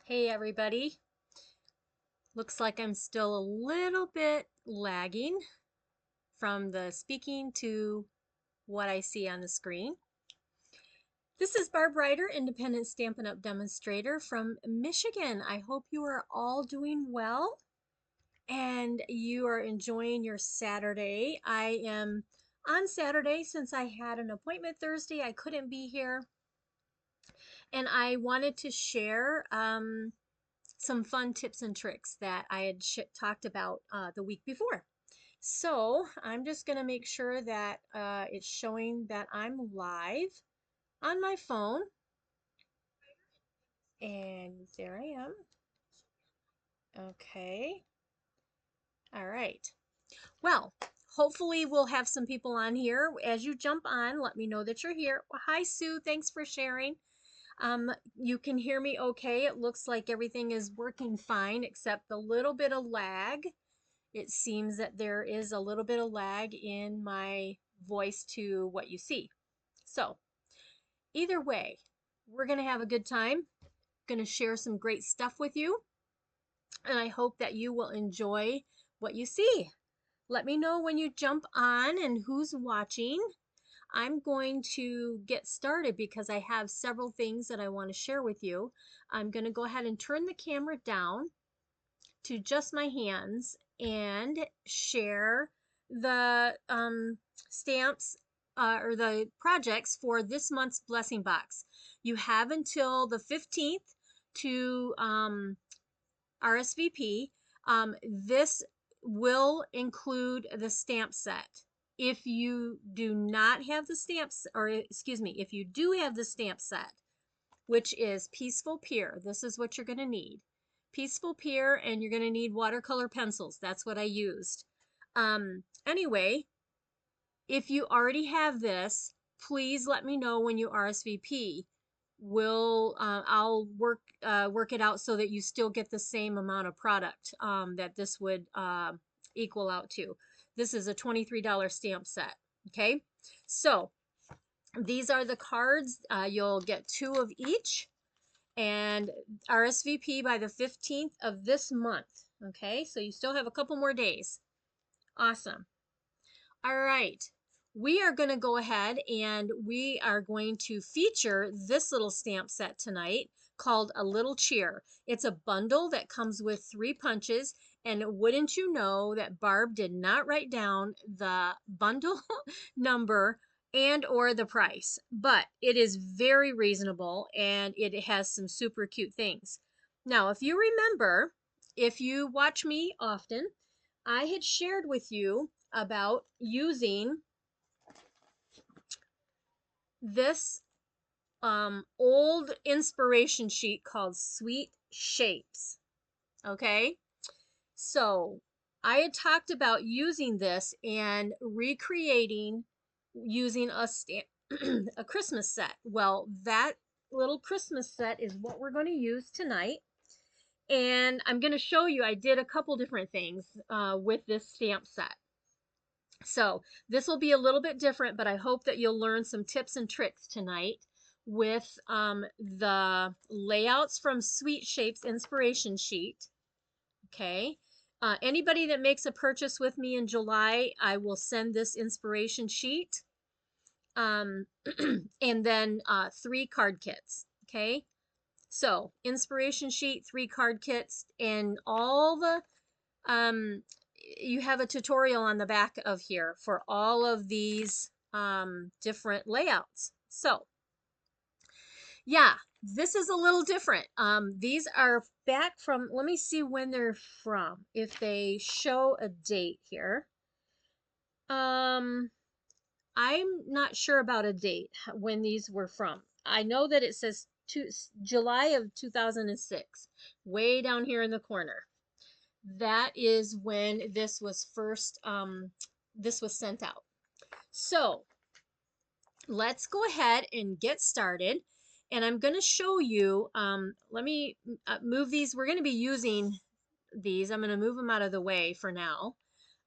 Hey everybody. Looks like I'm still a little bit lagging from the speaking to what I see on the screen. This is Barb Ryder, independent Stampin' Up! Demonstrator from Michigan. I hope you are all doing well and you are enjoying your Saturday. I am on Saturday since I had an appointment Thursday. I couldn't be here and I wanted to share some fun tips and tricks that I had talked about the week before. So I'm just going to make sure that it's showing that I'm live on my phone. And there I am. Okay. All right. Well, hopefully we'll have some people on here. As you jump on, let me know that you're here. Well, hi, Sue. Thanks for sharing. You can hear me okay. It looks like everything is working fine except a little bit of lag. It seems that there is a little bit of lag in my voice to what you see. So either way, we're going to have a good time. Going to share some great stuff with you. And I hope that you will enjoy what you see. Let me know when you jump on and who's watching. I'm going to get started because I have several things that I want to share with you. I'm going to go ahead and turn the camera down to just my hands and share the stamps or the projects for this month's blessing box. You have until the 15th to RSVP. This will include the stamp set. If you do not have the stamps, or excuse me, if you do have the stamp set, which is Peaceful Pier, this is what you're going to need. Peaceful Pier, and you're going to need watercolor pencils. That's what I used. Anyway, if you already have this, please let me know when you RSVP. I'll work it out so that you still get the same amount of product that this would equal out to. This is a $23 stamp set. Okay, so these are the cards. You'll get 2 of each and RSVP by the 15th of this month. Okay, so you still have a couple more days. Awesome. All right. We are going to go ahead and we are going to feature this little stamp set tonight called A Little Cheer. It's a bundle that comes with 3 punches, and wouldn't you know that Barb did not write down the bundle number and or the price, but it is very reasonable and it has some super cute things. Now, if you remember, if you watch me often, I had shared with you about using this old inspiration sheet called Sweet Shapes. Okay, so I had talked about using this and recreating using a a Christmas set. Well, that little Christmas set is what we're going to use tonight. And I'm going to show you, I did a couple different things with this stamp set. So this will be a little bit different, but I hope that you'll learn some tips and tricks tonight with the layouts from Sweet Shapes Inspiration Sheet. Okay. Anybody that makes a purchase with me in July, I will send this inspiration sheet. And then 3 card kits. Okay. So inspiration sheet, 3 card kits, and all the you have a tutorial on the back of here for all of these different layouts. So yeah, this is a little different. These are back from, let me see when they're from, if they show a date here. I'm not sure about a date when these were from. I know that it says July of 2006, way down here in the corner. That is when this was first this was sent out. So let's go ahead and get started, and I'm going to show you let me move these. We're going to be using these. I'm going to move them out of the way for now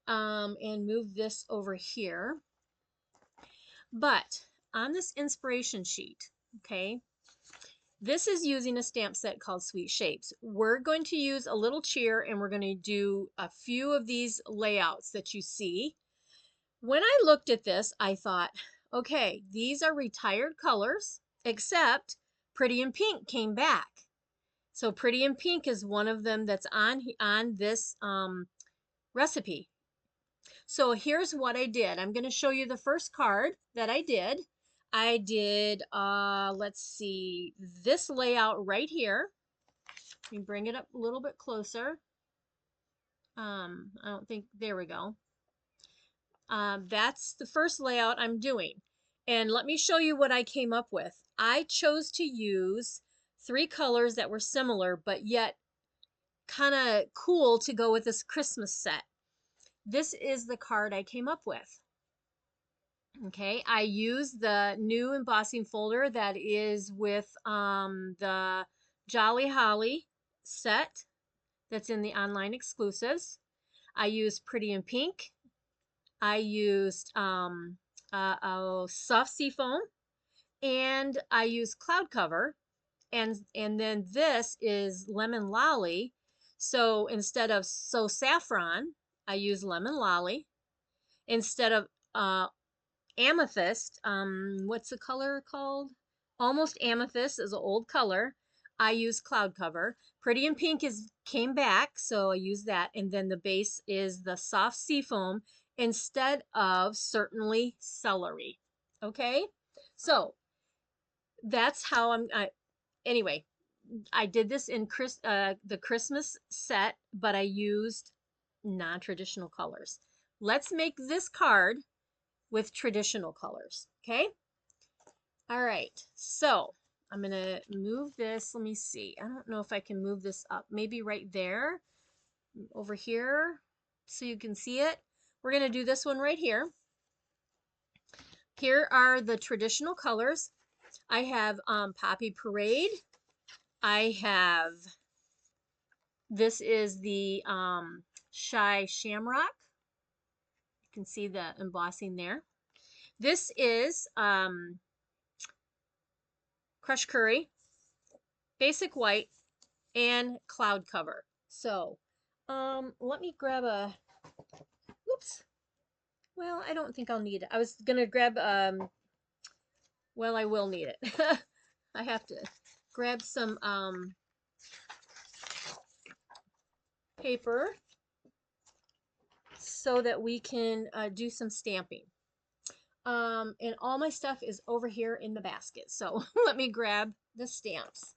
and move this over here. But on this inspiration sheet, okay, This is using a stamp set called Sweet Shapes. We're going to use a little cheer and we're going to do a few of these layouts that you see. When I looked at this, I thought, okay, these are retired colors, except Pretty in Pink came back. So Pretty in Pink is one of them that's on this recipe. So here's what I did. I'm going to show you the first card that I did. I did, let's see, this layout right here. Let me bring it up a little bit closer. I don't think, there we go. That's the first layout I'm doing. And let me show you what I came up with. I chose to use 3 colors that were similar, but yet kind of cool to go with this Christmas set. This is the card I came up with. Okay, I use the new embossing folder that is with the Jolly Holly set that's in the online exclusives. I used Pretty in Pink. I used soft seafoam, and I used cloud cover, and then this is lemon lolly. So instead of so saffron, I use lemon lolly. Instead of amethyst, what's the color called? Almost amethyst is an old color. I use cloud cover. Pretty in Pink came back, so I use that. And then the base is the soft seafoam instead of certainly celery. Okay, so that's how anyway, I did this in the Christmas set, but I used non-traditional colors. Let's make this card with traditional colors, okay? All right, so I'm gonna move this. Let me see. I don't know if I can move this up. Maybe right there, over here, so you can see it. We're gonna do this one right here. Here are the traditional colors. I have Poppy Parade. I have, this is the Shy Shamrock. You can see the embossing there. This is Crushed Curry, Basic White, and Cloud Cover. So let me grab a, whoops. Well, I don't think I'll need it. I was gonna grab, well, I will need it. I have to grab some paper so that we can do some stamping. And all my stuff is over here in the basket. So let me grab the stamps.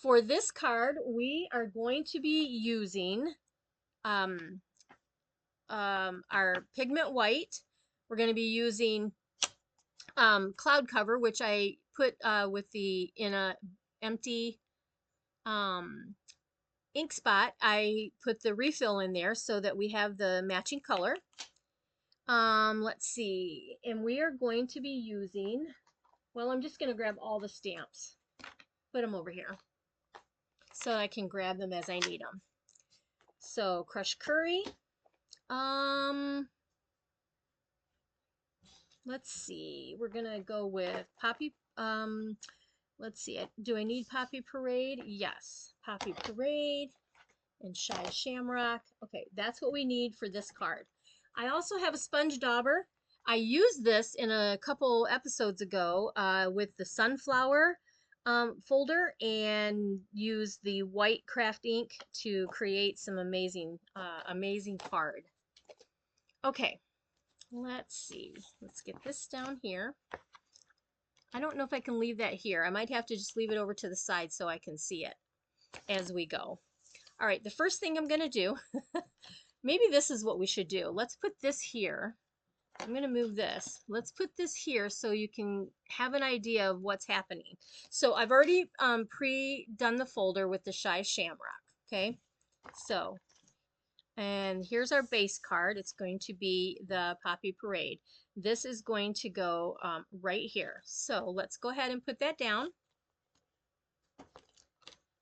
For this card, we are going to be using our pigment white. We're going to be using cloud cover, which I put in a empty ink spot. I put the refill in there so that we have the matching color. Let's see, and we are going to be using, well, I'm just going to grab all the stamps, put them over here so I can grab them as I need them. So Crushed Curry, let's see, we're gonna go with Poppy, let's see, do I need Poppy Parade? Yes, Poppy Parade and Shy Shamrock. Okay, that's what we need for this card. I also have a sponge dauber. I used this in a couple episodes ago with the sunflower folder, and used the white craft ink to create some amazing card. Okay, let's see. Let's get this down here. I don't know if I can leave that here. I might have to just leave it over to the side so I can see it as we go. All right, the first thing I'm going to do, maybe this is what we should do. Let's put this here. I'm going to move this. Let's put this here so you can have an idea of what's happening. So I've already pre-done the folder with the Shy Shamrock, okay? So, and here's our base card. It's going to be the Poppy Parade. This is going to go right here. So let's go ahead and put that down.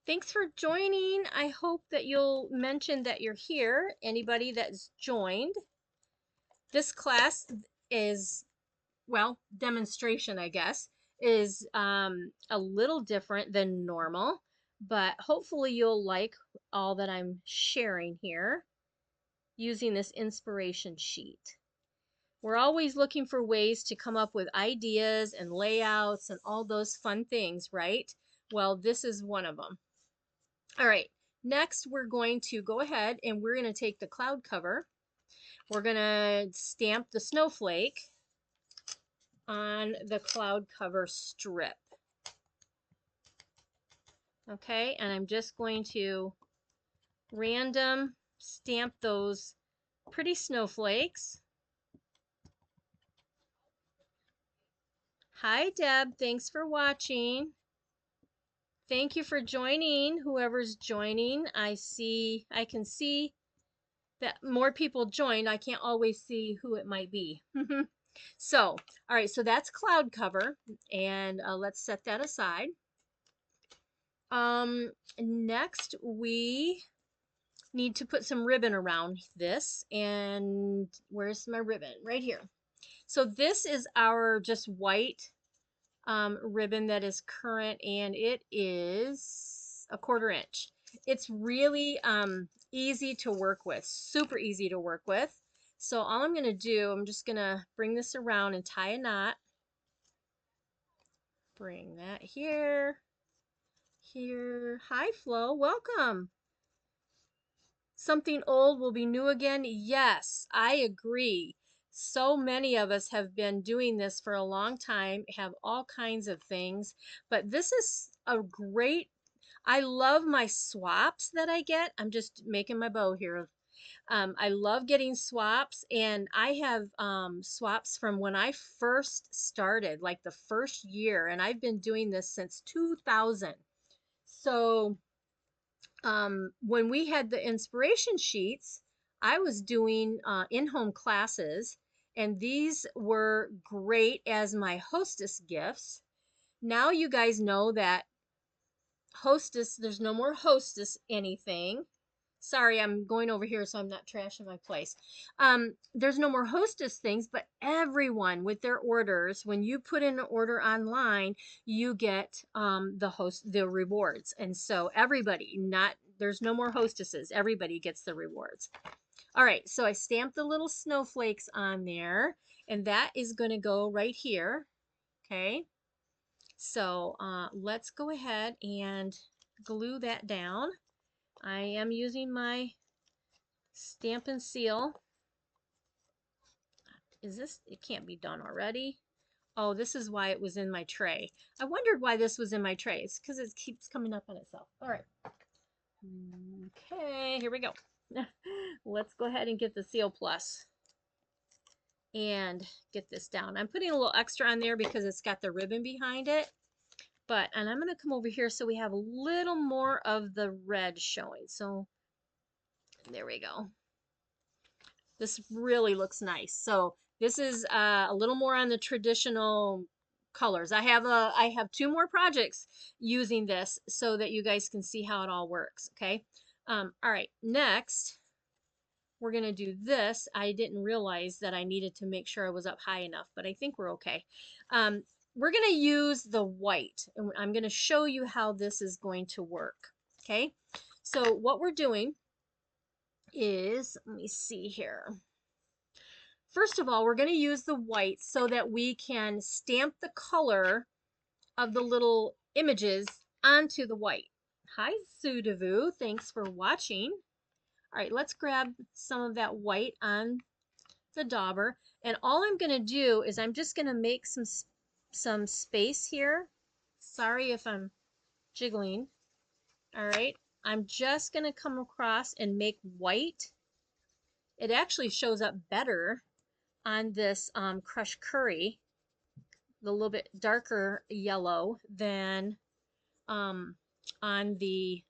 Thanks for joining. I hope that you'll mention that you're here, anybody that's joined. This class is, well, demonstration, I guess, is a little different than normal, but hopefully you'll like all that I'm sharing here using this inspiration sheet. We're always looking for ways to come up with ideas and layouts and all those fun things, right? Well, this is one of them. All right, next we're going to go ahead and we're going to take the cloud cover. We're going to stamp the snowflake on the cloud cover strip. Okay, and I'm just going to random stamp those pretty snowflakes. Hi Deb, thanks for watching. Thank you for joining, whoever's joining. I can see that more people joined. I can't always see who it might be. So, all right, so that's cloud cover, and let's set that aside. Next we need to put some ribbon around this, and where's my ribbon? Right here. So this is our just white ribbon that is current, and it is a 1/4 inch. It's really easy to work with, super easy to work with. So all I'm going to do, I'm just going to bring this around and tie a knot. Bring that here, here. Hi Flo, welcome. Something old will be new again. Yes, I agree. So many of us have been doing this for a long time, have all kinds of things, but this is a great, I love my swaps that I get. I'm just making my bow here. I love getting swaps, and I have swaps from when I first started, like the first year, and I've been doing this since 2000. So when we had the inspiration sheets, I was doing in-home classes, and these were great as my hostess gifts. Now you guys know that hostess, there's no more hostess anything. Sorry, I'm going over here so I'm not trashing my place. There's no more hostess things, but everyone with their orders, when you put in an order online, you get the rewards. And so everybody, not there's no more hostesses. Everybody gets the rewards. All right, so I stamped the little snowflakes on there, and that is going to go right here. Okay, so let's go ahead and glue that down. I am using my Stamp and Seal. Is this, it can't be done already. Oh, this is why it was in my tray. I wondered why this was in my tray. It's because it keeps coming up on itself. All right. Okay, here we go. Let's go ahead and get the Seal Plus and get this down. I'm putting a little extra on there because it's got the ribbon behind it. And I'm going to come over here so we have a little more of the red showing. So there we go. This really looks nice. So this is a little more on the traditional colors. I have 2 more projects using this so that you guys can see how it all works. Okay. All right. Next, we're going to do this. I didn't realize that I needed to make sure I was up high enough, but I think we're okay. We're going to use the white, and I'm going to show you how this is going to work. Okay. So what we're doing is, let me see here. First of all, we're going to use the white so that we can stamp the color of the little images onto the white. Hi, Sudavu. Thanks for watching. All right, let's grab some of that white on the dauber. And all I'm going to do is I'm just going to make some space here. Sorry if I'm jiggling. All right, I'm just going to come across and make white. It actually shows up better on this crushed curry, the little bit darker yellow than on the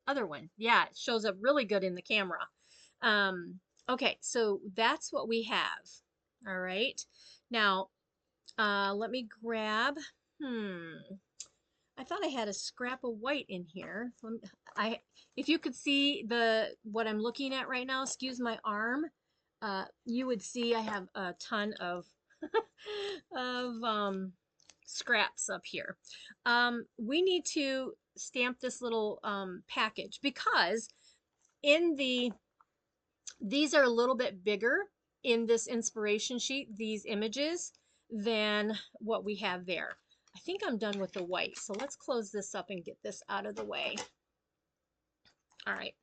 other one. Yeah, it shows up really good in the camera. Okay, so that's what we have. All right. Now, let me grab, I thought I had a scrap of white in here. If you could see what I'm looking at right now, excuse my arm, you would see I have a ton of of scraps up here. We need to stamp this little package because in these are a little bit bigger in this inspiration sheet, these images, than what we have there. I think I'm done with the white, so let's close this up and get this out of the way. All right.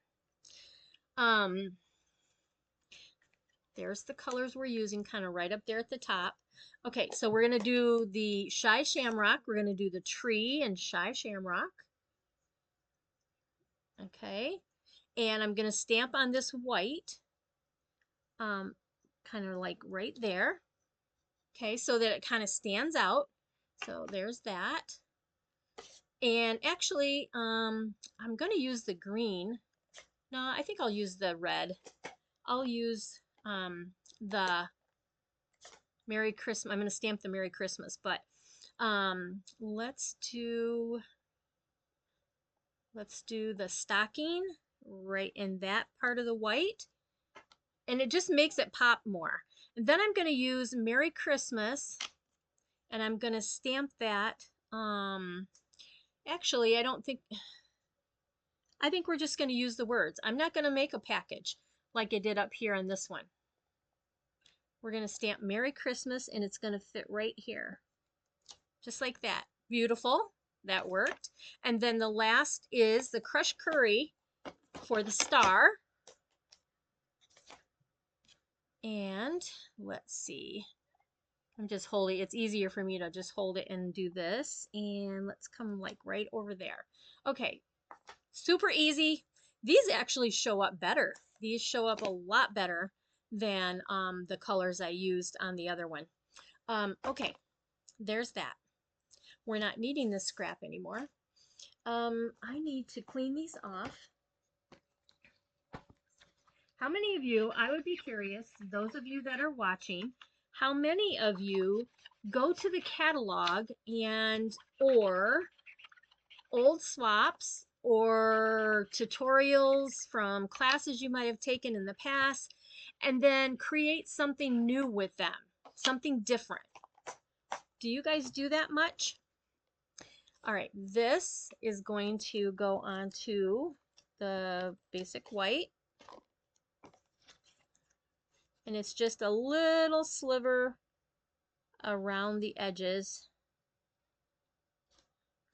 There's the colors we're using kind of right up there at the top. Okay, so we're going to do the Shy Shamrock. We're going to do the tree and Shy Shamrock. Okay, and I'm going to stamp on this white, kind of like right there. Okay, so that it kind of stands out. So there's that. And actually, I'm going to use the green. No, I think I'll use the red. I'll use the Merry Christmas. I'm going to stamp the Merry Christmas, but let's do the stocking right in that part of the white, and it just makes it pop more. And then I'm going to use Merry Christmas, and I'm going to stamp that. Actually, I think we're just going to use the words. I'm not going to make a package like I did up here on this one. We're going to stamp Merry Christmas, and it's going to fit right here. Just like that. Beautiful. That worked. And then the last is the crushed curry for the star. And let's see. I'm just holding, it's easier for me to just hold it and do this. And let's come like right over there. Okay. Super easy. These actually show up better. These show up a lot better than the colors I used on the other one. Okay. There's that. We're not needing this scrap anymore. I need to clean these off. How many of you, I would be curious, those of you that are watching, how many of you go to the catalog and or old swaps or tutorials from classes you might have taken in the past and then create something new with them, something different? Do you guys do that much? All right, this is going to go onto the basic white. And it's just a little sliver around the edges,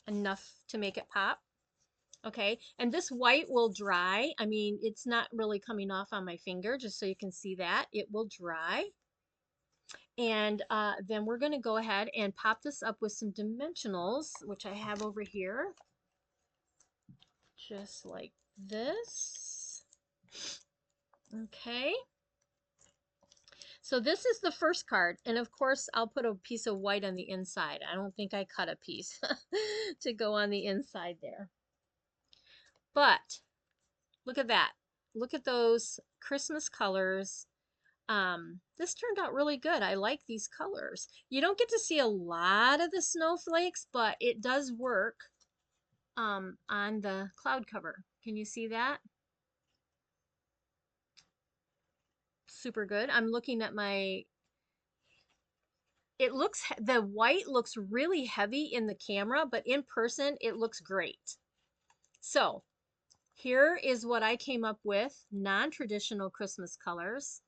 enough to make it pop. Okay, and this white will dry. I mean, it's not really coming off on my finger, just so you can see that. It will dry. And then we're going to go ahead and pop this up with some dimensionals, which I have over here. Just like this. Okay. So this is the first card, and of course I'll put a piece of white on the inside. I don't think I cut a piece to go on the inside there. But look at that. Look at those Christmas colors. This turned out really good. I like these colors. You don't get to see a lot of the snowflakes, but it does work on the cloud cover. Can you see that? Super good. I'm looking at my, the white looks really heavy in the camera, but in person it looks great. So here is what I came up with, non-traditional Christmas colors,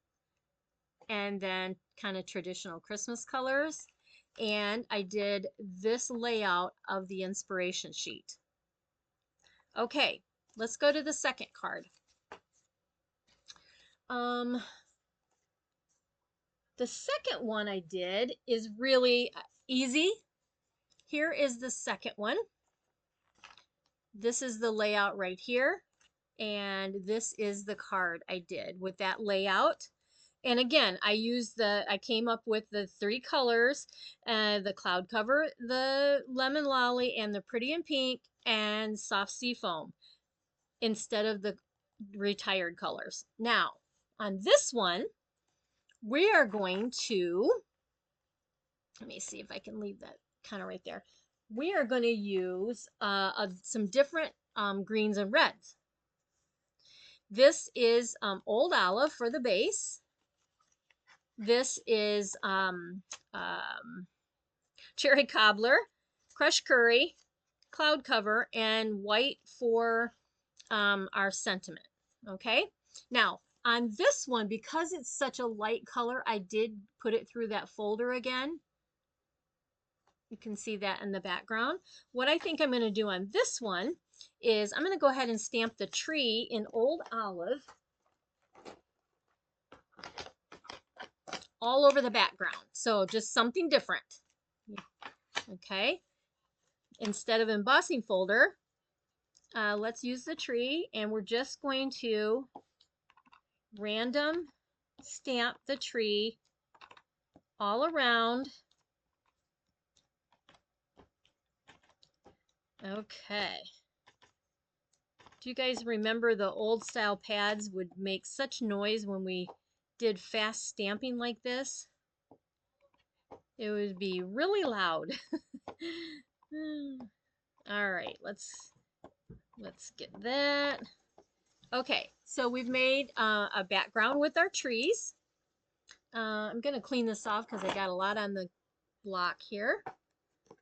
and then kind of traditional Christmas colors. And I did this layout of the inspiration sheet. Okay, let's go to the second card. The second one I did is really easy. Here is the second one. This is the layout right here. And this is the card I did with that layout. And again, I came up with the 3 colors, the cloud cover, the lemon lolly, and the pretty in pink, and soft sea foam instead of the retired colors. Now, on this one, we are going to, let me see if I can leave that kind of right there. We are going to use some different greens and reds. This is Old Olive for the base. This is cherry cobbler, crushed curry, cloud cover, and white for our sentiment. Okay, now on this one, because it's such a light color, I did put it through that folder again. You can see that in the background. What I think I'm going to do on this one is I'm going to go ahead and stamp the tree in Old Olive all over the background. So just something different. Okay. Instead of embossing folder, let's use the tree, and we're just going to random stamp the tree all around. Okay. Do you guys remember the old style pads would make such noise when we did fast stamping like this? It would be really loud. All right, let's get that. Okay, so we've made a background with our trees. I'm gonna clean this off because I got a lot on the block here.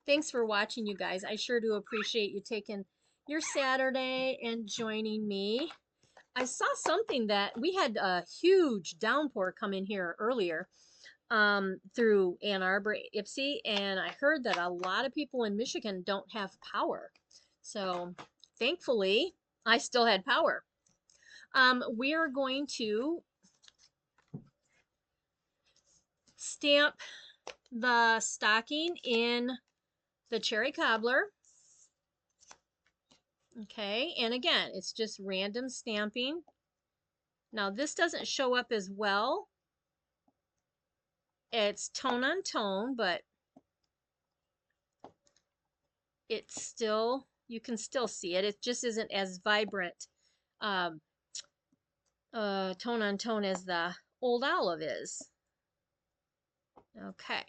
Thanks for watching, you guys. I sure do appreciate you taking your Saturday and joining me. I saw something that we had a huge downpour come in here earlier through Ann Arbor, Ipsy, and I heard that a lot of people in Michigan don't have power. So thankfully, I still had power. We are going to stamp the stocking in the cherry cobbler. Okay, and again, it's just random stamping. Now this doesn't show up as well. It's tone on tone, but it's still, you can still see it. It just isn't as vibrant tone on tone as the Old Olive is. Okay.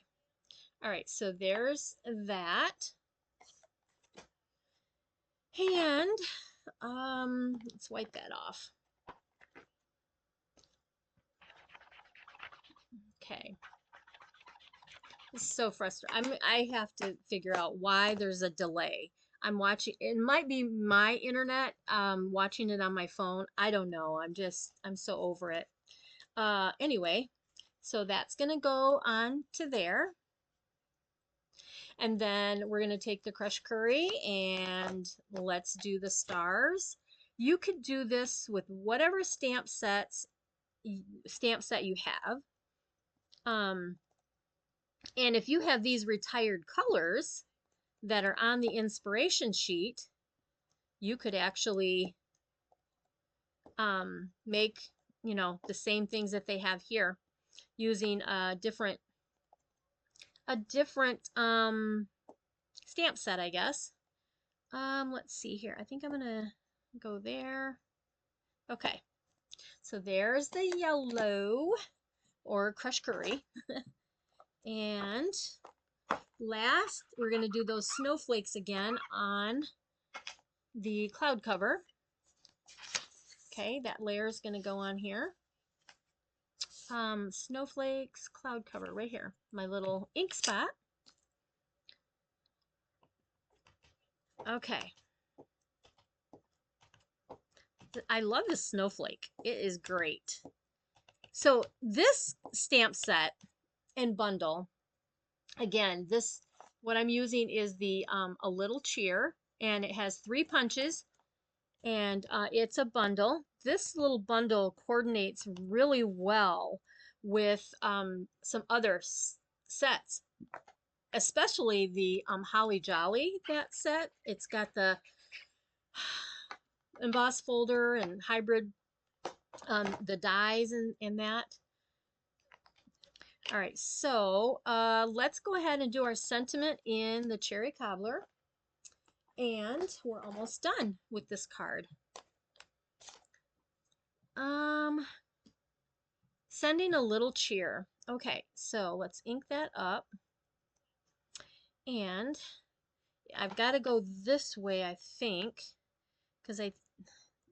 All right, so there's that. And let's wipe that off. Okay. This is so frustrating. I have to figure out why there's a delay. I'm watching, it might be my internet, watching it on my phone. I don't know. I'm so over it. Anyway, so that's going to go on to there. And then we're going to take the crushed curry and let's do the stars. You could do this with whatever stamp set you have. And if you have these retired colors that are on the inspiration sheet, you could actually make, you know, the same things that they have here using a different stamp set, I guess. Let's see here. I think I'm gonna go there. Okay, so there's the yellow or crushed curry. And last, we're gonna do those snowflakes again on the cloud cover. Okay, that layer is gonna go on here. Snowflakes, cloud cover, right here. My little ink spot. Okay. I love this snowflake. It is great. So this stamp set and bundle, again, what I'm using is the A Little Cheer, and it has 3 punches, and it's a bundle. This little bundle coordinates really well with some other sets, especially the Holly Jolly, that set. It's got the emboss folder and hybrid, the dies and that. All right, so let's go ahead and do our sentiment in the cherry cobbler. And we're almost done with this card. Sending a little cheer. Okay, so let's ink that up. And I've got to go this way, I think, because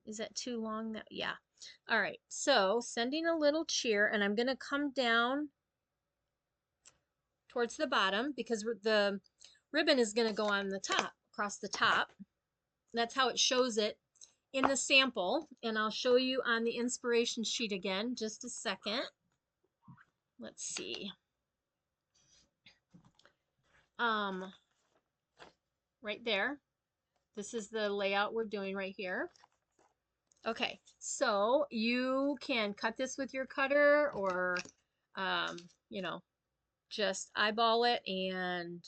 is that too long? Yeah. All right, so sending a little cheer, and I'm going to come down towards the bottom because the ribbon is going to go on the top, across the top. That's how it shows it in the sample, and I'll show you on the inspiration sheet again, just a second. Let's see. Right there. This is the layout we're doing right here. Okay, so you can cut this with your cutter or, you know, just eyeball it and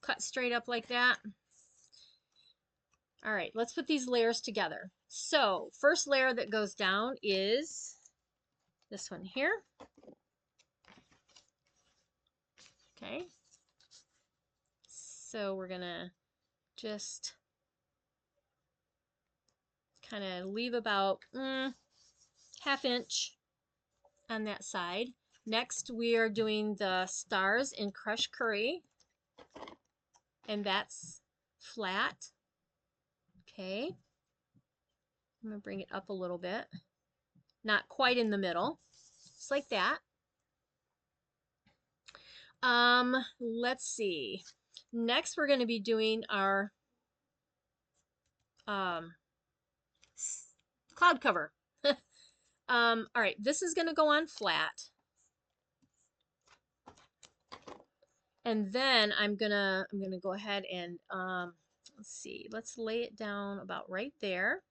cut straight up like that. All right, let's put these layers together. So first layer that goes down is this one here. Okay, so we're gonna just kind of leave about ½ inch on that side. Next, we are doing the stars in crushed curry, and that's flat. Okay, I'm gonna bring it up a little bit, not quite in the middle, just like that. Let's see. Next, we're going to be doing our cloud cover. All right, this is going to go on flat. And then I'm gonna go ahead and let's see, let's lay it down about right there.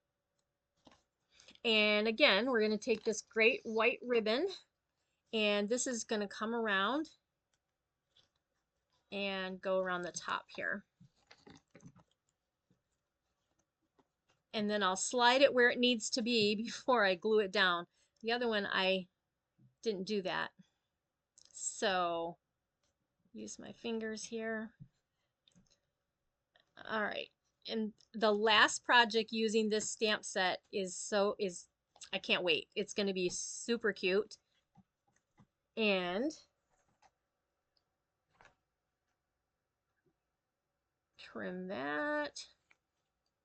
And again, we're gonna take this great white ribbon, and this is gonna come around and go around the top here. And then I'll slide it where it needs to be before I glue it down. The other one I didn't do that. So use my fingers here. All right. And the last project using this stamp set is I can't wait. It's going to be super cute. And trim that.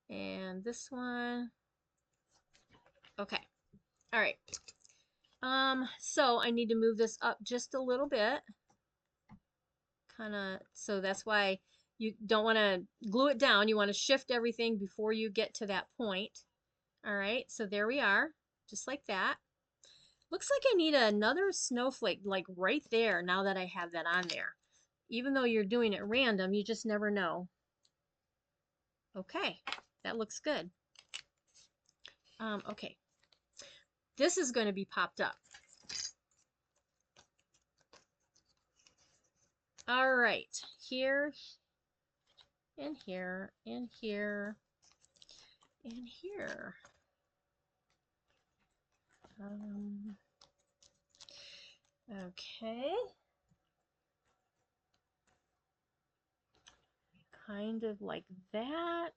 And this one. Okay. All right. So I need to move this up just a little bit. So that's why you don't want to glue it down. You want to shift everything before you get to that point. All right, so there we are, just like that. Looks like I need another snowflake like right there now that I have that on there. Even though you're doing it random, you just never know. Okay, that looks good. Okay, this is going to be popped up. All right, here, and here, and here, and here. Okay. Kind of like that.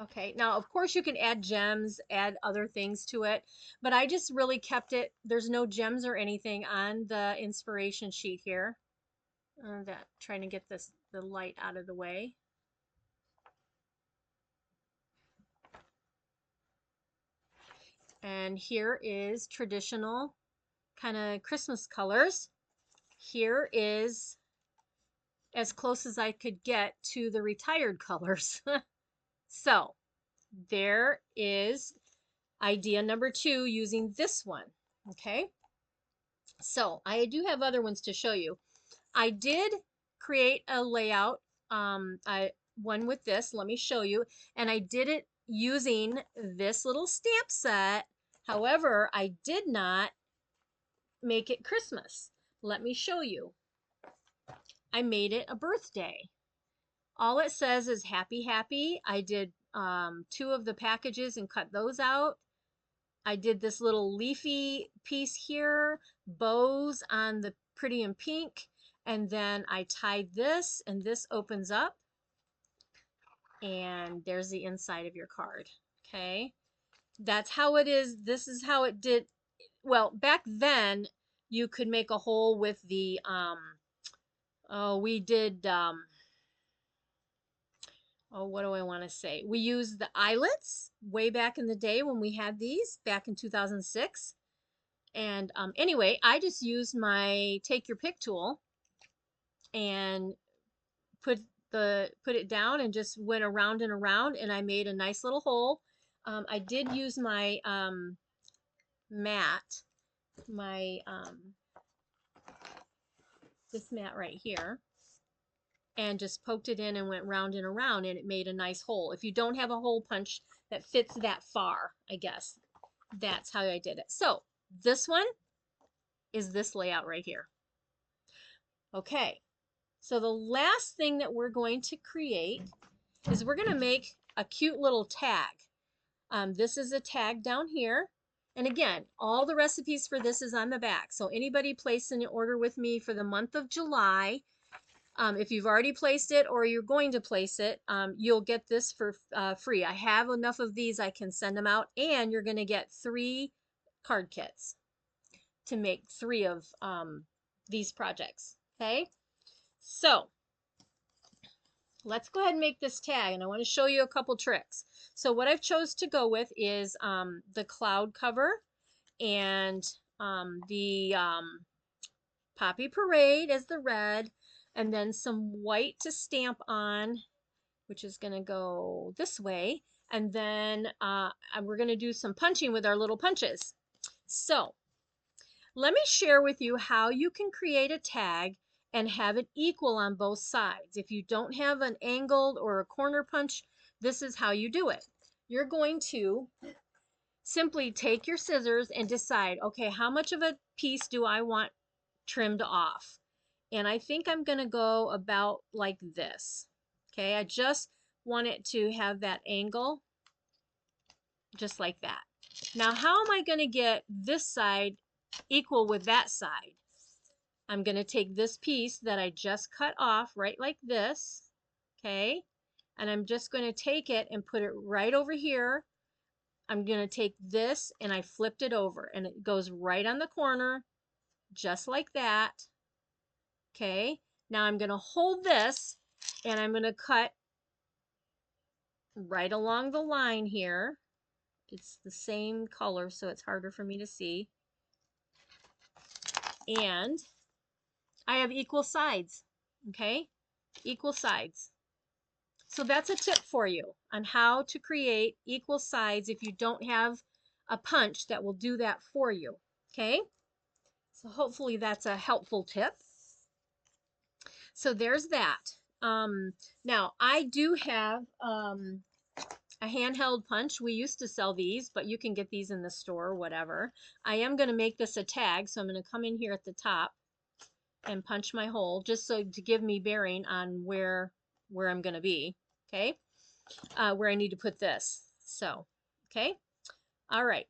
Okay, now of course you can add gems, add other things to it, but I just really kept it, there's no gems or anything on the inspiration sheet here. Trying to get the light out of the way. And here is traditional kind of Christmas colors. Here is as close as I could get to the retired colors. So there is idea number 2 using this one. Okay, so I do have other ones to show you. I did create a layout, one with this, let me show you, and I did it using this little stamp set. However, I did not make it Christmas. Let me show you. I made it a birthday. All it says is happy, happy. I did 2 of the packages and cut those out. I did this little leafy piece here, bows on the pretty in pink, and then I tied this, and this opens up, and there's the inside of your card. Okay, that's how it is. This is how it did. Well, back then you could make a hole with the we did what do I want to say? We used the eyelets way back in the day when we had these back in 2006. And anyway, I just used my take your pick tool and put it down and just went around and around, and I made a nice little hole. I did use my mat, my this mat right here, and just poked it in and went round and around, and it made a nice hole. If you don't have a hole punch that fits that far, I guess that's how I did it. So this one is this layout right here. Okay, so the last thing that we're going to create is we're going to make a cute little tag. This is a tag down here. And again, all the recipes for this is on the back. So anybody placing an order with me for the month of July, if you've already placed it or you're going to place it, you'll get this for free. I have enough of these, I can send them out, and you're going to get 3 card kits to make 3 of these projects. Okay, so let's go ahead and make this tag, and I want to show you a couple tricks. So what I've chose to go with is the cloud cover and the Poppy Parade as the red, and then some white to stamp on, which is going to go this way, and then we're going to do some punching with our little punches. So let me share with you how you can create a tag and have it equal on both sides. If you don't have an angled or a corner punch, this is how you do it. You're going to simply take your scissors and decide, okay, how much of a piece do I want trimmed off? And I think I'm going to go about like this. Okay, I just want it to have that angle just like that. Now, how am I going to get this side equal with that side? I'm going to take this piece that I just cut off right like this, okay? And I'm just going to take it and put it right over here. I'm going to take this and I flipped it over and it goes right on the corner, just like that, okay? Now I'm going to hold this and I'm going to cut right along the line here. It's the same color, so it's harder for me to see. And I have equal sides, okay? Equal sides. So that's a tip for you on how to create equal sides if you don't have a punch that will do that for you, okay? So hopefully that's a helpful tip. So there's that. Now I do have a handheld punch. We used to sell these, but you can get these in the store or whatever. I am going to make this a tag, so I'm going to come in here at the top and punch my hole just so to give me bearing on where I'm going to be, okay? Where I need to put this. So, okay? All right.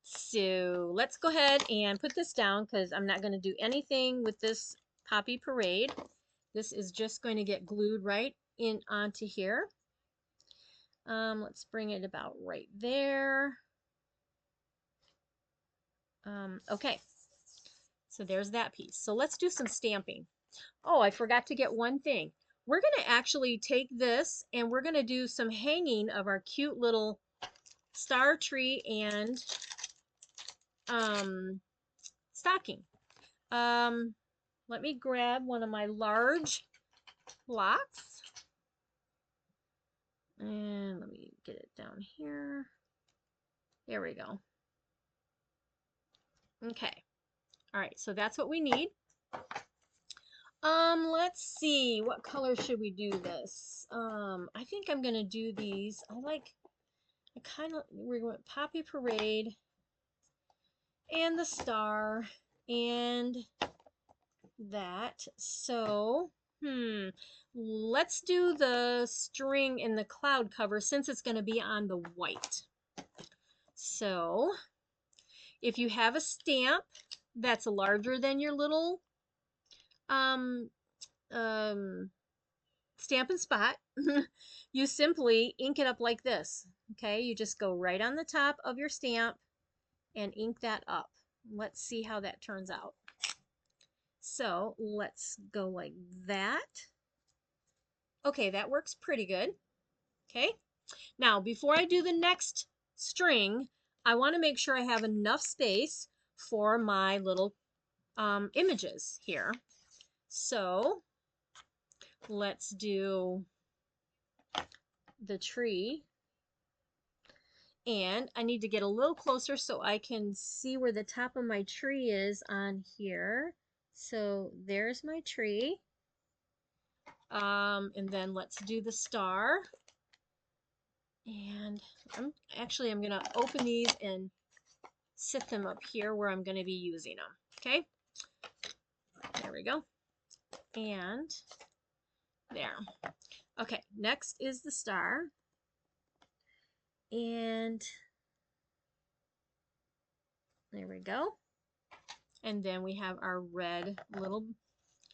So let's go ahead and put this down because I'm not going to do anything with this Poppy Parade. This is just going to get glued right in onto here. Let's bring it about right there. Okay, so there's that piece. So let's do some stamping. Oh, I forgot to get one thing. We're going to actually take this and we're going to do some hanging of our cute little star tree and stocking. Let me grab one of my large blocks. And let me get it down here. There we go. Okay. All right, so that's what we need. Let's see, what color should we do this? I think I'm gonna do these. We're going Poppy Parade and the star and that. So, let's do the string in the cloud cover since it's gonna be on the white. So, if you have a stamp that's larger than your little Stampin' Spot, you simply ink it up like this. Okay, you just go right on the top of your stamp and ink that up. Let's see how that turns out. So let's go like that. Okay, that works pretty good. Okay, now before I do the next string, I want to make sure I have enough space for my little images here. So let's do the tree. And I need to get a little closer so I can see where the top of my tree is on here. So there's my tree. And then let's do the star. And I'm going to open these and sit them up here where I'm going to be using them. Okay. There we go. And there. Okay. Next is the star. And there we go. And then we have our red little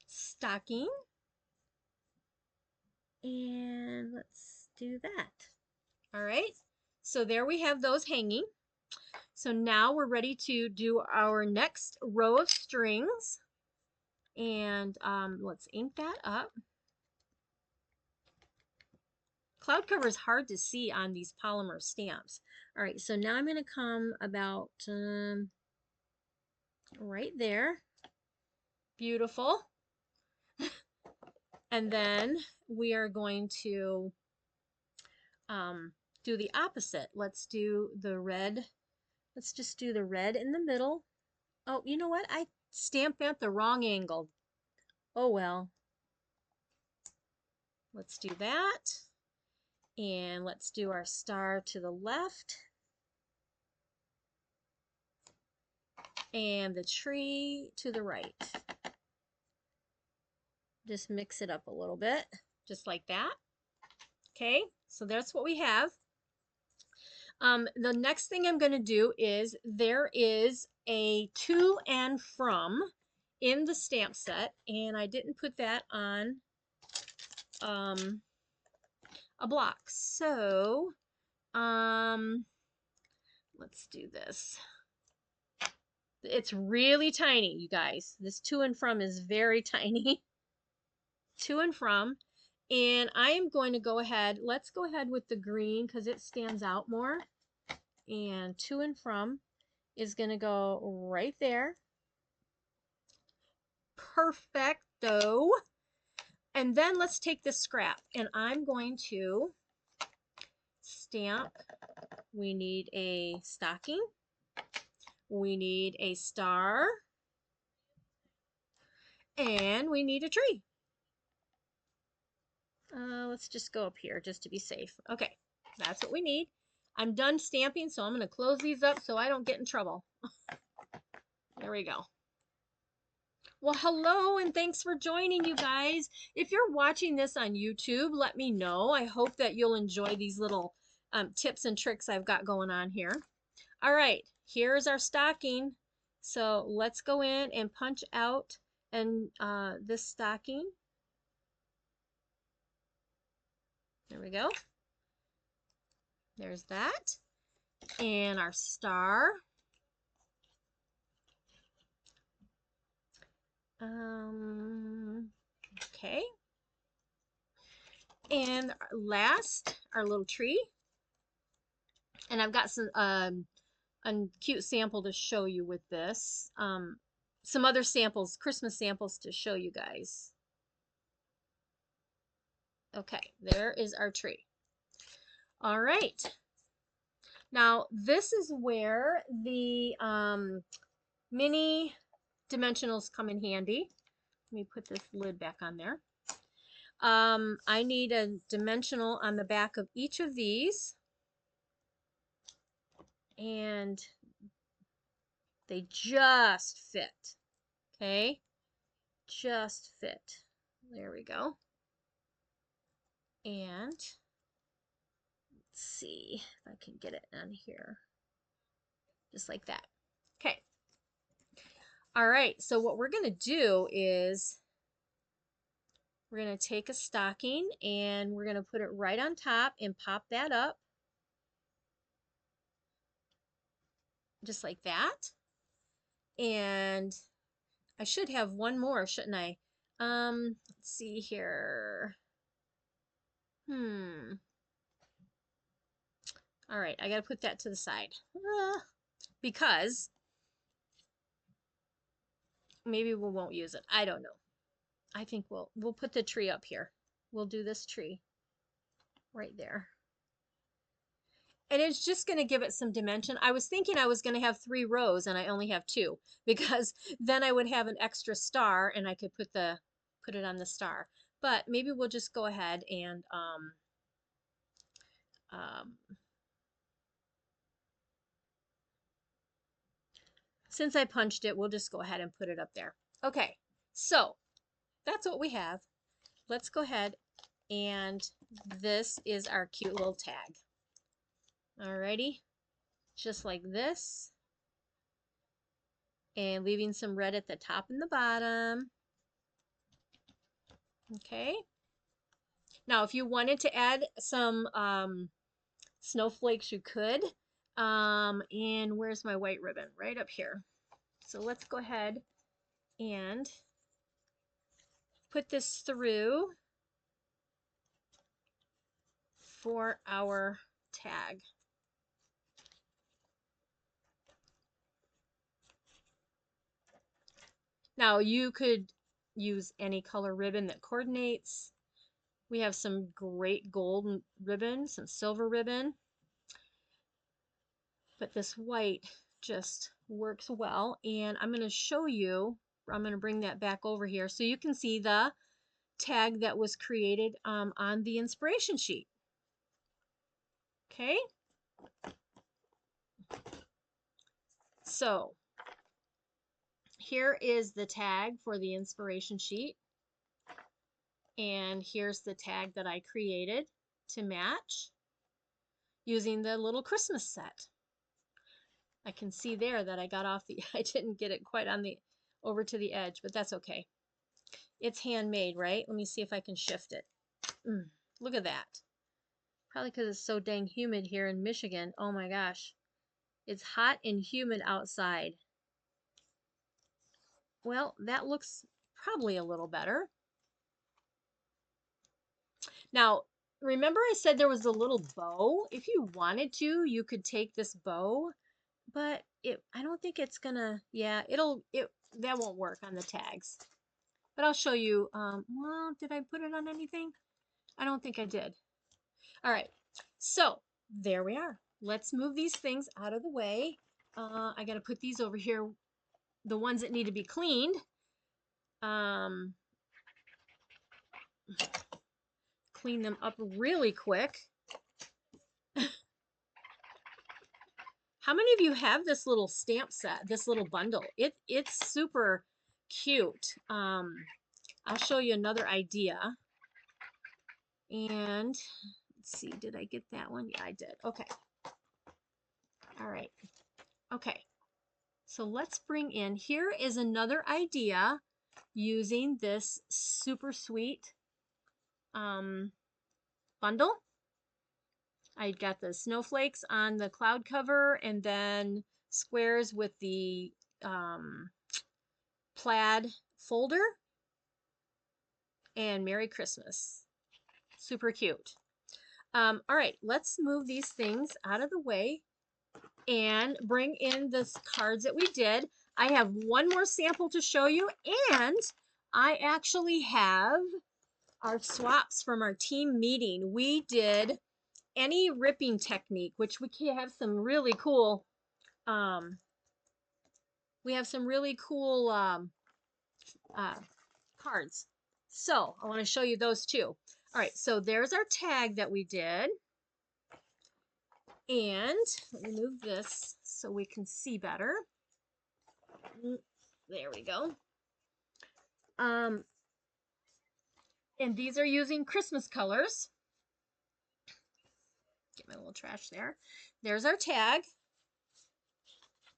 stocking. And let's do that. All right. So there we have those hanging. So now we're ready to do our next row of strings. And let's ink that up. Cloud cover is hard to see on these polymer stamps. All right, so now I'm going to come about right there. Beautiful. And then we are going to do the opposite. Let's do the red. Let's just do the red in the middle. Oh, you know what? I stamped at the wrong angle. Oh well. Let's do that. And let's do our star to the left. And the tree to the right. Just mix it up a little bit, just like that. Okay, so that's what we have. The next thing I'm going to do is there is a to and from in the stamp set, and I didn't put that on a block. So let's do this. It's really tiny, you guys. This to and from is very tiny. To and from. And I am going to go ahead, let's go ahead with the green because it stands out more. And to and from is going to go right there. Perfecto. And then let's take this scrap and I'm going to stamp. We need a stocking. We need a star. And we need a tree. Let's just go up here just to be safe. Okay, that's what we need. I'm done stamping, so I'm going to close these up so I don't get in trouble. There we go. Well, hello, and thanks for joining, you guys. If you're watching this on YouTube, let me know. I hope that you'll enjoy these little tips and tricks I've got going on here. All right, here's our stocking. So let's go in and punch out and this stocking. There we go. There's that. And our star. Okay. And last, our little tree. And I've got some a cute sample to show you with this. Some other samples, Christmas samples to show you guys. Okay, there is our tree. All right. Now, this is where the mini dimensionals come in handy. Let me put this lid back on there. I need a dimensional on the back of each of these. And they just fit. Okay? Just fit. There we go. And let's see if I can get it on here. Just like that. Okay. All right. So what we're going to do is we're going to take a stocking and we're going to put it right on top and pop that up. Just like that. And I should have one more, shouldn't I? Let's see here. All right, I got to put that to the side because maybe we won't use it. I don't know. I think we'll put the tree up here. We'll do this tree right there. And it's just going to give it some dimension. I was thinking I was going to have 3 rows and I only have 2 because then I would have an extra star and I could put it on the star. But maybe we'll just go ahead and um, since I punched it, we'll just go ahead and put it up there. Okay, so that's what we have. Let's go ahead and this is our cute little tag. Alrighty, just like this. And leaving some red at the top and the bottom. Okay. Now, if you wanted to add some snowflakes, you could. And where's my white ribbon? Right up here. So let's go ahead and put this through for our tag. Now, you could use any color ribbon that coordinates. We have some great gold ribbon, some silver ribbon. But this white just works well. And I'm going to show you, I'm going to bring that back over here so you can see the tag that was created on the inspiration sheet. Okay. So here is the tag for the inspiration sheet. And here's the tag that I created to match using the little Christmas set. I can see there that I got off the, I didn't get it quite on the, over to the edge, but that's okay. It's handmade, right? Let me see if I can shift it. Look at that. Probably because it's so dang humid here in Michigan. Oh my gosh. It's hot and humid outside. Well, that looks probably a little better. Now, remember I said there was a little bow? If you wanted to, you could take this bow, but I don't think it's gonna, yeah, that won't work on the tags. But I'll show you, well, did I put it on anything? I don't think I did. All right, so there we are. Let's move these things out of the way. I got to put these over here, the ones that need to be cleaned. Clean them up really quick. How many of you have this little stamp set, this little bundle? It's super cute. I'll show you another idea. And let's see, did I get that one? Yeah, I did. Okay. All right. Okay. So let's bring in, here is another idea using this super sweet bundle. I got the snowflakes on the cloud cover and then squares with the plaid folder. And Merry Christmas. Super cute. All right, let's move these things out of the way and bring in the cards that we did. I have one more sample to show you, and I actually have our swaps from our team meeting. We did any ripping technique, which we can have some really cool, cards. So I want to show you those too. All right, so there's our tag that we did. And let me move this so we can see better. There we go. And these are using Christmas colors. Get my little trash there. There's our tag.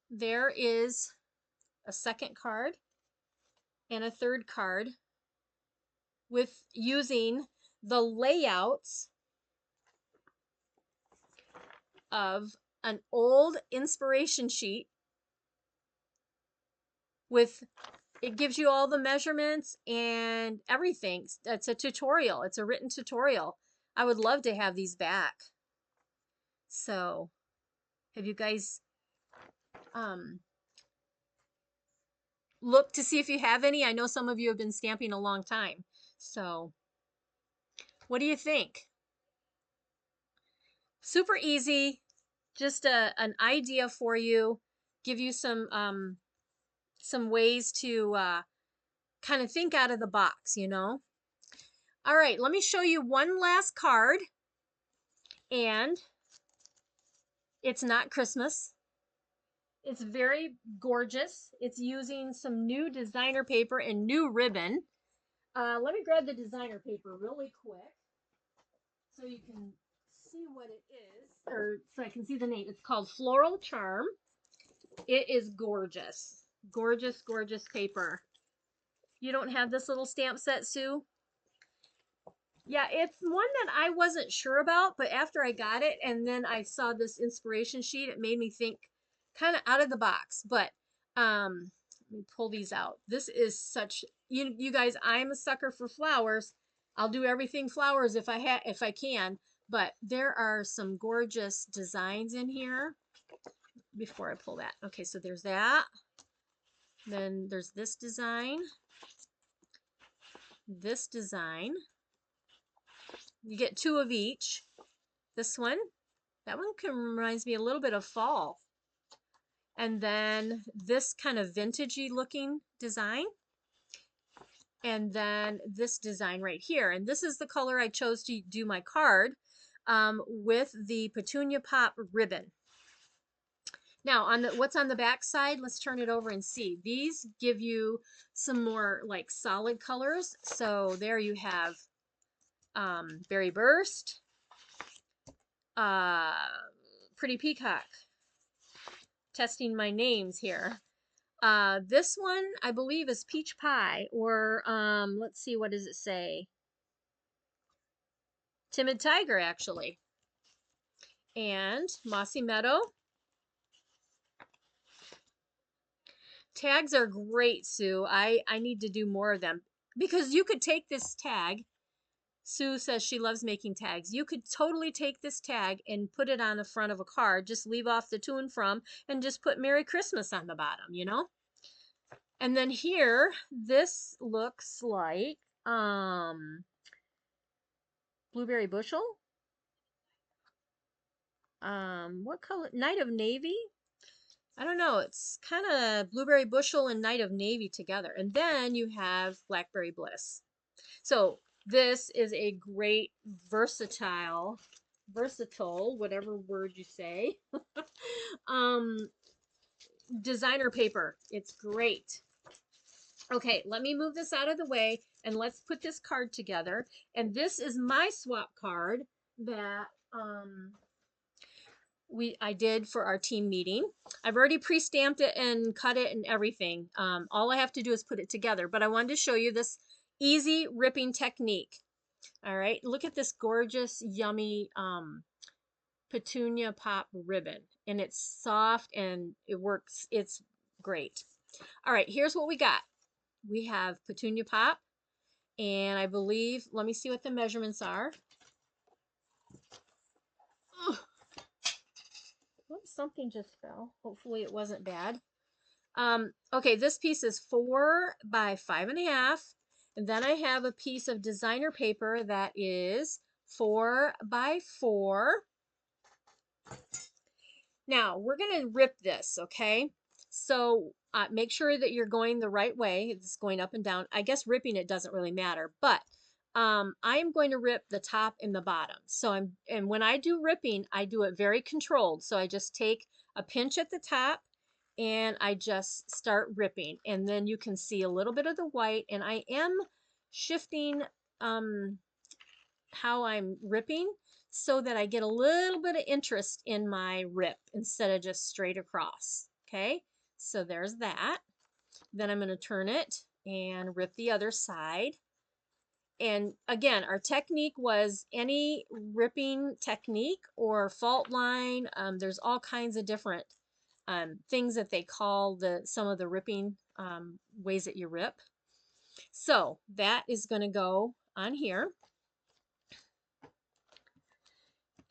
There is a second card and a third card with using the layouts of an old inspiration sheet with, it gives you all the measurements and everything. It's a tutorial. It's a written tutorial. I would love to have these back. So have you guys look to see if you have any. I know some of you have been stamping a long time. So what do you think? Super easy, just an idea for you, give you some ways to kind of think out of the box, you know. All right, let me show you one last card, and it's not Christmas. It's very gorgeous. It's using some new designer paper and new ribbon. Let me grab the designer paper really quick so you can see what it is, or so I can see the name. It's called Floral Charm. It is gorgeous. Gorgeous, gorgeous paper. You don't have this little stamp set, Sue? Yeah, it's one that I wasn't sure about, but after I got it and then I saw this inspiration sheet, it made me think kind of out of the box. But let me pull these out. This is such you guys, I'm a sucker for flowers. I'll do everything flowers if I can, but there are some gorgeous designs in here before I pull that. Okay, so there's that. Then there's this design. This design. You get two of each. This one, that one reminds me a little bit of fall. And then this kind of vintagey looking design. And then this design right here. And this is the color I chose to do my card with the Petunia Pop ribbon. Now, on the what's on the back side, let's turn it over and see. These give you some more like solid colors. So there you have Berry Burst, Pretty Peacock. Testing my names here. This one I believe is Peach Pie, or let's see, what does it say? Timid Tiger, actually. And Mossy Meadow. Tags are great, Sue. I need to do more of them because you could take this tag. Sue says she loves making tags. You could totally take this tag and put it on the front of a card. Just leave off the to and from and just put Merry Christmas on the bottom, you know? And then here, this looks like Blueberry Bushel. What color? Night of Navy? I don't know. It's kind of Blueberry Bushel and Night of Navy together. And then you have Blackberry Bliss. So this is a great versatile, whatever word you say, um, designer paper. It's great. Okay, let me move this out of the way and let's put this card together. And this is my swap card that I did for our team meeting. I've already pre-stamped it and cut it and everything. All I have to do is put it together, but I wanted to show you this easy ripping technique. All right, look at this gorgeous, yummy Petunia Pop ribbon, and it's soft and it works. It's great. All right, here's what we got. We have Petunia Pop, and I believe, let me see what the measurements are. Ugh. Oh, something just fell. Hopefully it wasn't bad. Okay, this piece is 4 by 5.5. And then I have a piece of designer paper that is 4 by 4. Now, we're going to rip this, okay? So make sure that you're going the right way. It's going up and down. I guess ripping it doesn't really matter, but I'm going to rip the top and the bottom. And when I do ripping, I do it very controlled. So I just take a pinch at the top and I just start ripping. And then you can see a little bit of the white, and I am shifting how I'm ripping so that I get a little bit of interest in my rip instead of just straight across. Okay, so there's that. Then I'm going to turn it and rip the other side. And again, our technique was any ripping technique or fault line. There's all kinds of different things that they call some of the ripping ways that you rip. So that is going to go on here.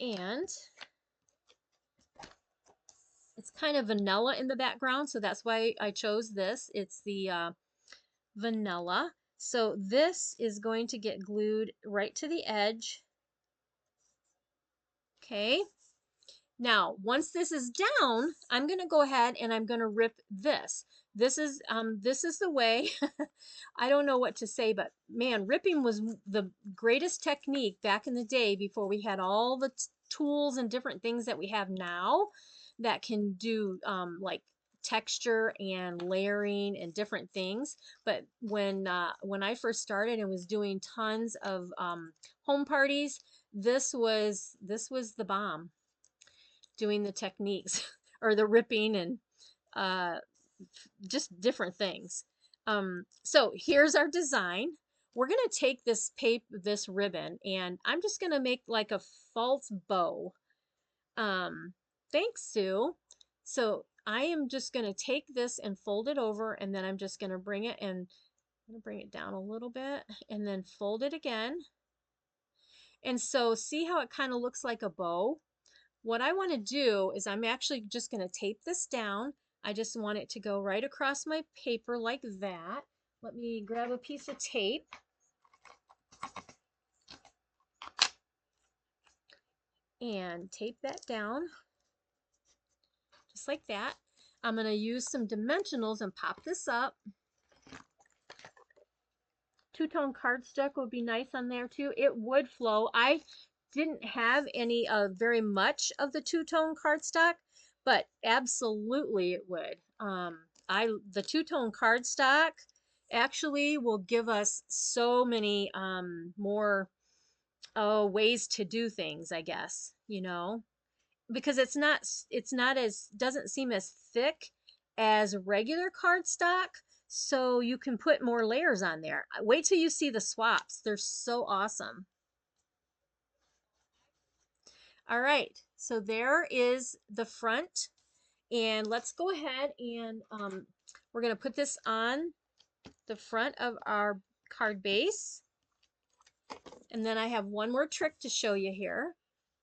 And It's kind of vanilla in the background, so that's why I chose this. It's the vanilla. So this is going to get glued right to the edge. Okay. Now, once this is down, I'm going to go ahead and I'm going to rip this. This is the way. I don't know what to say, but man, ripping was the greatest technique back in the day before we had all the tools and different things that we have now that can do like texture and layering and different things. But when I first started and was doing tons of home parties, this was the bomb, doing the techniques or the ripping and uh, just different things. So here's our design. We're going to take this this ribbon, and I'm just going to make like a false bow. Um, Thanks, Sue. So I am just going to take this and fold it over, and then I'm just going to bring it and I'm going to bring it down a little bit and then fold it again. And so see how it kind of looks like a bow? What I want to do is I'm actually just going to tape this down. I just want it to go right across my paper like that. Let me grab a piece of tape. And tape that down just like that. I'm going to use some dimensionals and pop this up. Two-tone cardstock would be nice on there too. It would flow. I didn't have any very much of the two-tone cardstock, but absolutely it would. The two-tone cardstock actually will give us so many more ways to do things, I guess, you know, because it's not as doesn't seem as thick as regular cardstock, so you can put more layers on there. Wait till you see the swaps. They're so awesome. All right, so there is the front, and let's go ahead and we're going to put this on the front of our card base. And then I have one more trick to show you here.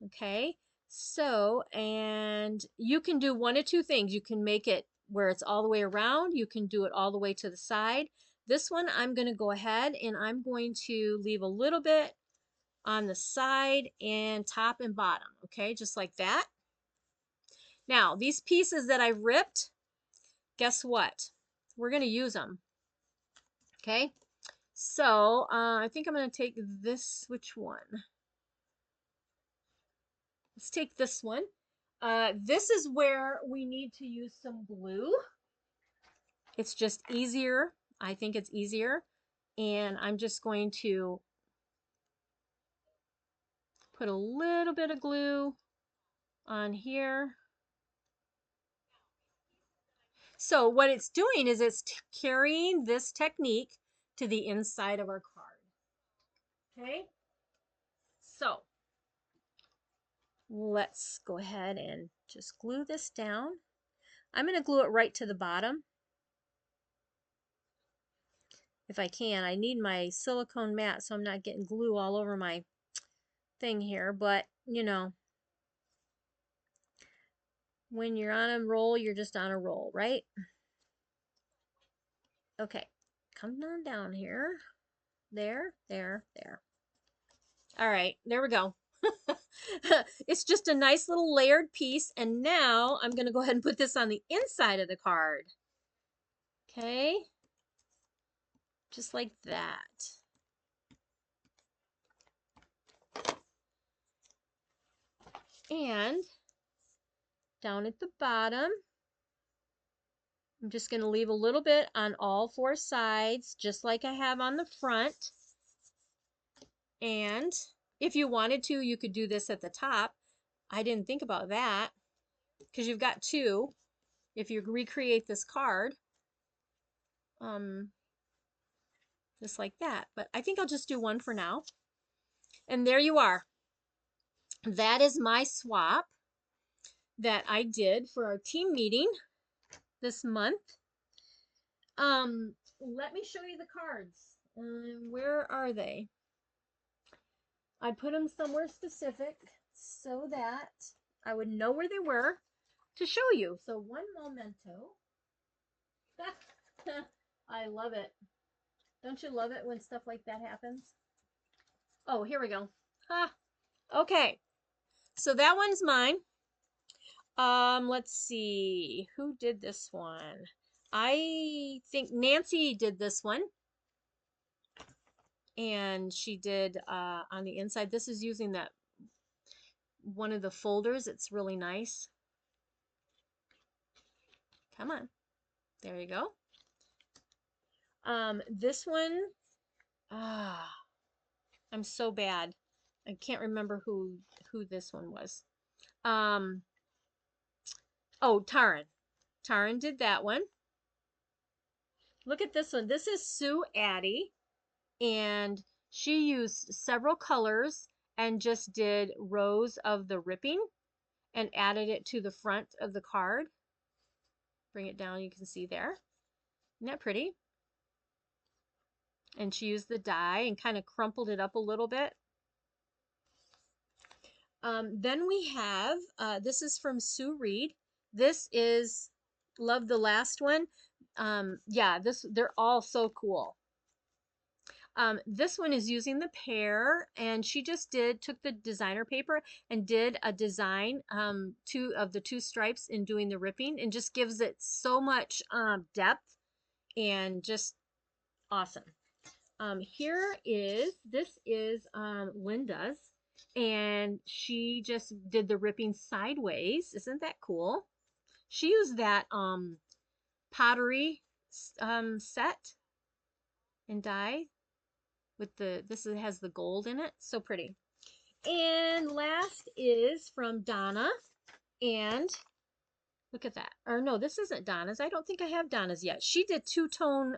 Okay, so, and you can do one of two things. You can make it where it's all the way around. You can do it all the way to the side. This one, I'm going to go ahead and I'm going to leave a little bit on the side and top and bottom. Okay, just like that. Now, these pieces that I ripped, guess what? We're going to use them. Okay, so I think I'm going to take this, which one? Let's take this one. This is where we need to use some glue. It's just easier. I think it's easier. And I'm just going to put a little bit of glue on here. So what it's doing is it's carrying this technique to the inside of our card. Okay, so let's go ahead and just glue this down. I'm going to glue it right to the bottom if I can. I need my silicone mat so I'm not getting glue all over my thing here, but you know, when you're on a roll, you're just on a roll, right? Okay, come on down here. There, there, there. All right, there we go. It's just a nice little layered piece, and now I'm going to go ahead and put this on the inside of the card. Okay, just like that. And down at the bottom, I'm just going to leave a little bit on all four sides, just like I have on the front. And if you wanted to, you could do this at the top. I didn't think about that because you've got two. If you recreate this card, um, just like that. But I think I'll just do one for now. And there you are. That is my swap that I did for our team meeting this month. Let me show you the cards. Where are they? I put them somewhere specific so that I would know where they were. to show you. So one memento. I love it. Don't you love it when stuff like that happens? Oh, here we go. Ha. Okay. So that one's mine. Let's see. Who did this one? I think Nancy did this one. And she did on the inside. This is using that one of the folders. It's really nice. Come on. There you go. This one, I'm so bad. I can't remember who this one was. Oh, Taryn. Taryn did that one. Look at this one. This is Sue Addy, and she used several colors and just did rows of the ripping and added it to the front of the card. Bring it down, you can see there. Isn't that pretty? And she used the die and kind of crumpled it up a little bit. Then we have, this is from Sue Reed. This is, love the last one. Yeah, they're all so cool. This one is using the pear, and she just took the designer paper and did a design of the two stripes in doing the ripping, and just gives it so much depth and just awesome. This is Linda's, and she just did the ripping sideways. Isn't that cool? She used that pottery set and die with this has the gold in it. So pretty. And last is from Donna, and look at that. Or no, this isn't Donna's. I don't think I have Donna's yet. She did two-tone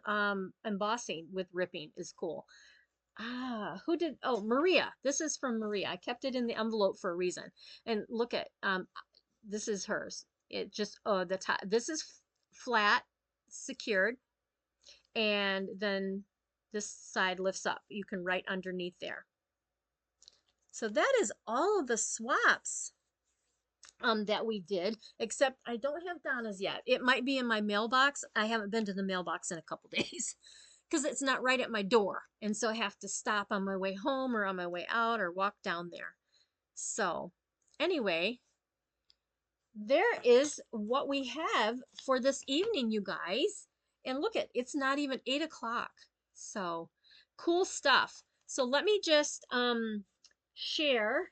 embossing with ripping. Is cool. Who did? Oh, Maria. This is from Maria. I kept it in the envelope for a reason. And look at this is hers. It just the top. This is flat, secured, and then this side lifts up. You can write underneath there. So that is all of the swaps that we did, except I don't have Donna's yet. It might be in my mailbox. I haven't been to the mailbox in a couple days because it's not right at my door. And so I have to stop on my way home or on my way out or walk down there. So anyway, there is what we have for this evening, you guys. And look it's not even 8 o'clock. So cool stuff. So let me just share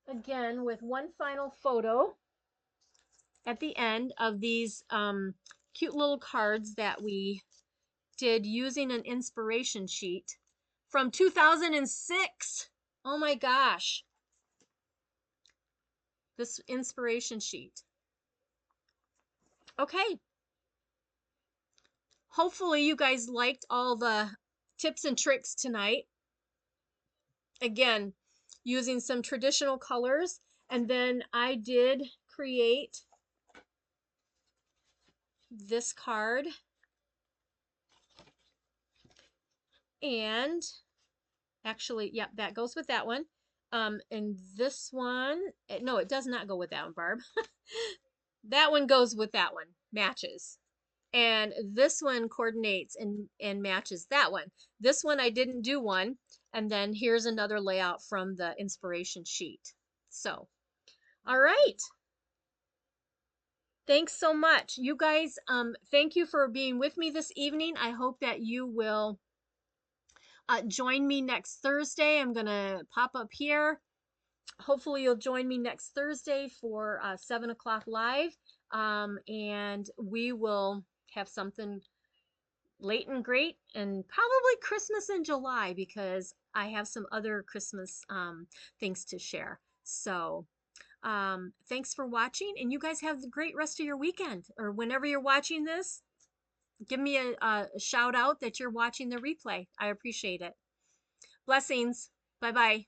again with one final photo at the end of these cute little cards that we did using an inspiration sheet from 2006. Oh my gosh. This inspiration sheet. Okay. Hopefully you guys liked all the tips and tricks tonight. Again, using some traditional colors, and then I did create this card, and actually, yep, that goes with that one. And this one, no, it does not go with that one, Barb. That one goes with that one, matches. And this one coordinates and matches that one. This one I didn't do one, and then here's another layout from the inspiration sheet. So, all right. Thanks so much. You guys, thank you for being with me this evening. I hope that you will join me next Thursday. I'm going to pop up here. Hopefully you'll join me next Thursday for 7 o'clock live. And we will have something late and great, and probably Christmas in July, because I have some other Christmas things to share. So thanks for watching, and you guys have the great rest of your weekend, or whenever you're watching this, give me a shout out that you're watching the replay. I appreciate it. Blessings. Bye-bye.